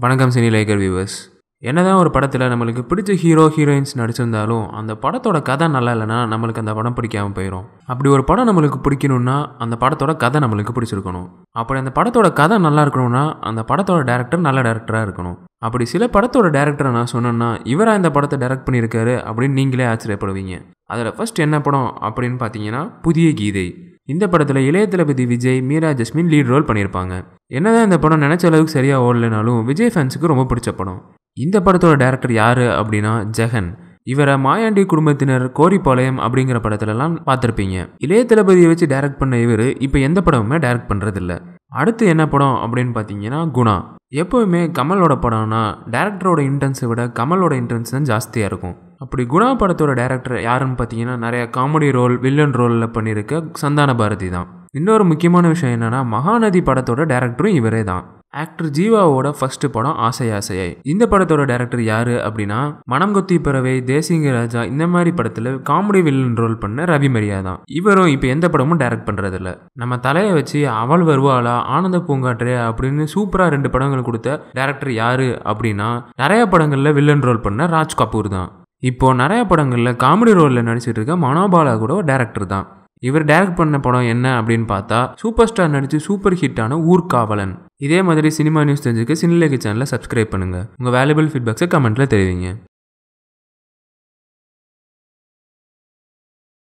வணக்கம் cine liquor viewers. என்னதான் ஒரு படத்தில் நம்மளுக்கு பிடிச்ச ஹீரோ ஹீரோயின்ஸ் நடிச்சிருந்தாலும் அந்த படத்தோட கதை நல்லா இல்லைன்னா நம்மளுக்கு அந்த படம் பிடிக்காமல் போயிடும். அப்படி ஒரு படம் நம்மளுக்கு பிடிக்கணும்னா அந்த படத்தோட கதை நம்மளுக்கு பிடிச்சிருக்கணும். அப்படி அந்த படத்தோட கதை நல்லா இருக்கணும்னா அந்த படத்தோட டேரக்டர் நல்ல டேரக்டராக இருக்கணும். அப்படி சில படத்தோட டேரக்டரை நான் சொன்னேன்னா இவராக இந்த படத்தை டைரக்ட் பண்ணியிருக்காரு அப்படின்னு நீங்களே ஆச்சரியப்படுவீங்க. அதில் ஃபர்ஸ்ட் என்ன படம் அப்படின்னு பார்த்தீங்கன்னா புதிய கீதை. இந்த படத்தில் இளைய தளபதி விஜய், மீரா ஜஸ்மின் லீட் ரோல் பண்ணியிருப்பாங்க. என்னதான் இந்த படம் நினச்ச அளவுக்கு சரியாக ஓடலைனாலும் விஜய் ஃபேன்ஸுக்கு ரொம்ப பிடிச்ச படம். இந்த படத்தோட டேரக்டர் யார் அப்படின்னா ஜெகன். இவரை மாயாண்டி குடும்பத்தினர், கோரிப்பாளையம் அப்படிங்கிற படத்துலலாம் பார்த்துருப்பீங்க. இளைய தளபதியை வச்சு டைரக்ட் பண்ண இவர் இப்போ எந்த படமுமே டைரக்ட் பண்ணுறதில்ல. அடுத்து என்ன படம் அப்படின்னு பார்த்தீங்கன்னா குணா. எப்போவுமே கமலோட படம்னா டேரக்டரோட இன்டென்ஸை விட கமலோட இன்டென்ஸ் தான் ஜாஸ்தியாக இருக்கும். அப்படி குணா படத்தோட டேரக்டர் யாருன்னு பார்த்தீங்கன்னா நிறைய காமெடி ரோல், வில்லன் ரோலில் பண்ணியிருக்க சந்தான பாரதி தான். இன்னொரு முக்கியமான விஷயம் என்னென்னா மகாநதி படத்தோட டேரக்டரும் இவரே தான். ஆக்டர் ஜீவாவோட ஃபர்ஸ்ட் படம் ஆசை ஆசையாய். இந்த படத்தோட டேரக்டர் யாரு அப்படின்னா மனம் கொத்தி பறவை, தேசிங்க ராஜா இந்த மாதிரி படத்துல காமெடி வில்லன் ரோல் பண்ண ரவி மரியா தான். இவரும் இப்போ எந்த படமும் டைரக்ட் பண்றதில்ல. நம்ம தலையை வச்சு அவள் வருவாளா, ஆனந்த பூங்காற்றே அப்படின்னு சூப்பரா 2 படங்கள் கொடுத்த டேரக்டர் யாரு அப்படின்னா நிறைய படங்கள்ல வில்லன் ரோல் பண்ண ராஜ் கபூர் தான். இப்போ நிறைய படங்கள்ல காமெடி ரோல்ல நடிச்சிட்டு இருக்க மனோபாலா கூட டேரக்டர் தான். இவர் டைரக்ட் பண்ண படம் என்ன அப்படின்னு பார்த்தா சூப்பர் ஸ்டார் நடிச்சு சூப்பர் ஹிட்டான ஊர்காவலன். இதே மாதிரி சினிமா நியூஸ் தெரிஞ்சுக்க சினிலேக்கு சேனலை சப்ஸ்கிரைப் பண்ணுங்க. உங்க வேல்யூபிள் ஃபீட்பேக்ஸை கமெண்ட்ல தெரிவிங்க.